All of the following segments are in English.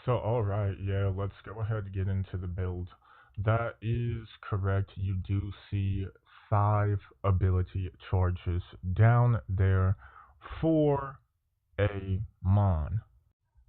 So, alright, yeah, let's go ahead and get into the build. That is correct. You do see 5 ability charges down there for Amon.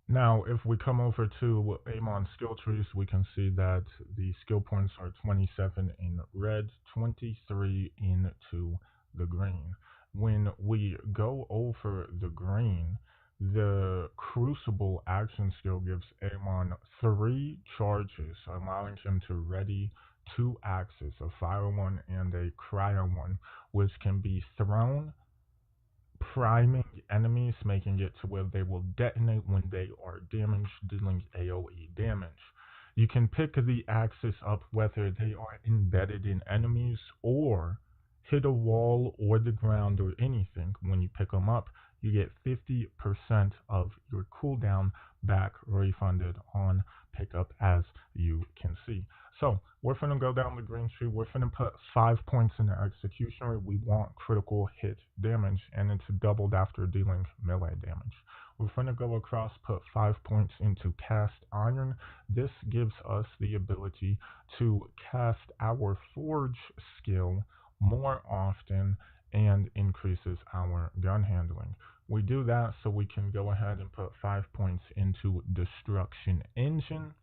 Now, if we come over to Amon skill trees, we can see that the skill points are 27 in red, 23 into the green. When we go over the green, the Crucible action skill gives Amon 3 charges, allowing him to ready 2 axes, a fire one and a cryo one, which can be thrown priming enemies, making it to where they will detonate when they are damaged, dealing AoE damage. You can pick the axes up whether they are embedded in enemies or hit a wall or the ground or anything. When you pick them up, you get 50% of your cooldown back refunded on pickup, as you can see. So we're going to go down the green tree. We're going to put 5 points in the executioner. We want critical hit damage, and it's doubled after dealing melee damage. We're going to go across, put 5 points into cast iron. This gives us the ability to cast our forge skill more often and increases our gun handling. We do that so we can go ahead and put 5 points into destruction engine,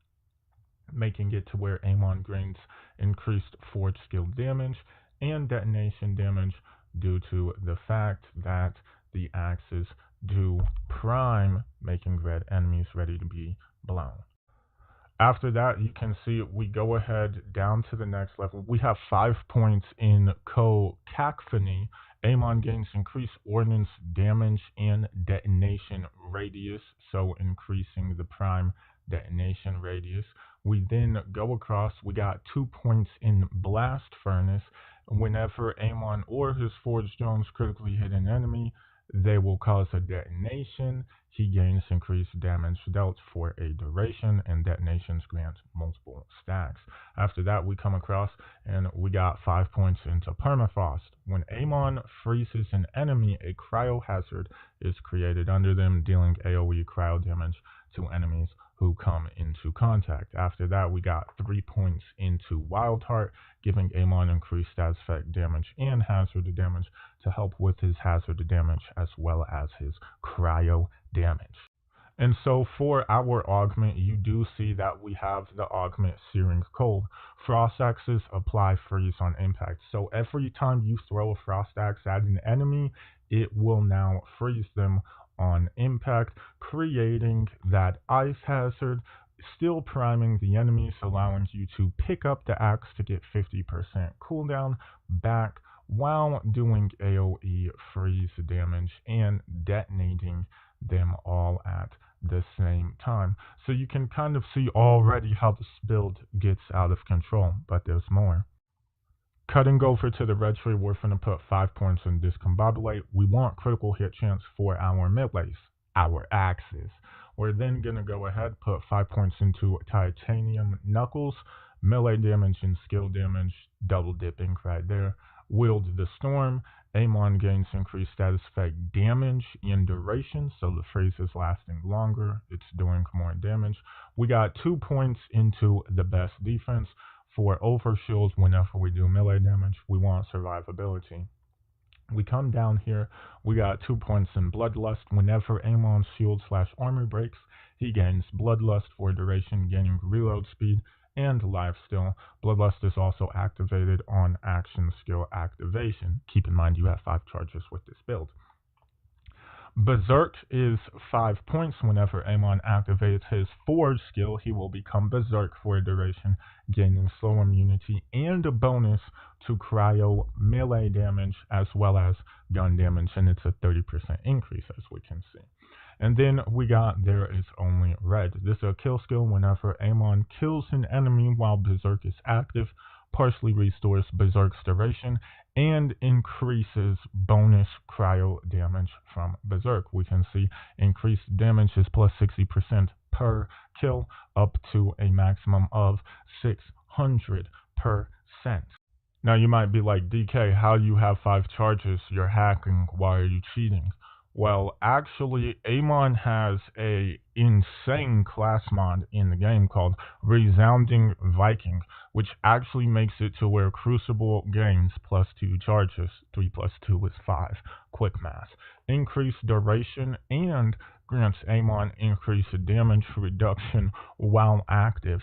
making it to where Amon gains increased forge skill damage and detonation damage due to the fact that the axes do prime, making red enemies ready to be blown. After that, you can see we go ahead down to the next level. We have 5 points in Co-acony. Amon gains increased ordnance damage and detonation radius, so increasing the prime detonation radius. We then go across, we got 2 points in blast furnace. Whenever Amon or his forged drones critically hit an enemy, they will cause a detonation. He gains increased damage dealt for a duration, and detonations grant multiple stacks. After that, we come across and we got 5 points into permafrost. When Amon freezes an enemy, a cryo hazard is created under them, dealing AoE cryo damage to enemies who come into contact. After that, we got 3 points into Wild Heart, giving Amon increased status effect damage and hazard damage to help with his hazard damage as well as his cryo damage. And so for our augment, you do see that we have the augment Searing Cold. Frost axes apply freeze on impact. So every time you throw a frost axe at an enemy, it will now freeze them on impact, creating that ice hazard, still priming the enemies, allowing you to pick up the axe to get 50% cooldown back while doing AoE freeze damage and detonating them all at the same time. So you can kind of see already how this build gets out of control, but there's more. Cutting over to the red tree, we're going to put 5 points in discombobulate. We want critical hit chance for our melees, our axes. We're then going to go ahead, put 5 points into titanium knuckles, melee damage and skill damage, double dipping right there. Wield the storm. Amon gains increased status effect damage and duration, so the freeze is lasting longer. It's doing more damage. We got 2 points into the best defense. For overshields, whenever we do melee damage, we want survivability. We come down here, we got 2 points in Bloodlust. Whenever Amon's shield/armor breaks, he gains Bloodlust for duration, gaining reload speed and lifesteal. Bloodlust is also activated on action skill activation. Keep in mind you have 5 charges with this build. Berserk is 5 points. Whenever Amon activates his forge skill, he will become Berserk for a duration, gaining slow immunity and a bonus to cryo melee damage as well as gun damage, and it's a 30% increase as we can see. And then we got There Is Only Red. This is a kill skill. Whenever Amon kills an enemy while Berserk is active, partially restores Berserk's duration and increases bonus cryo damage from Berserk. We can see increased damage is plus 60% per kill, up to a maximum of 600%. Now you might be like, DK, how you have 5 charges? You're hacking. Why are you cheating? Well, actually, Amon has a insane class mod in the game called Resounding Viking, which actually makes it to where Crucible gains +2 charges, 3 plus 2 is 5, quick math, increased duration, and grants Amon increased damage reduction while active.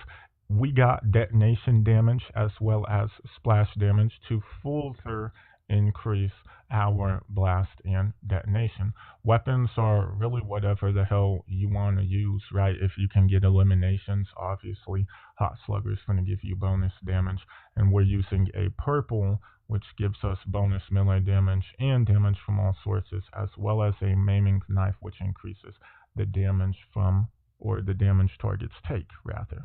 We got detonation damage as well as splash damage to further increase our blast and detonation. Weapons are really whatever the hell you want to use, right? If you can get eliminations, obviously, Hot Slugger is going to give you bonus damage, and we're using a purple, which gives us bonus melee damage and damage from all sources, as well as a maiming knife, which increases the damage from, or the damage targets take, rather.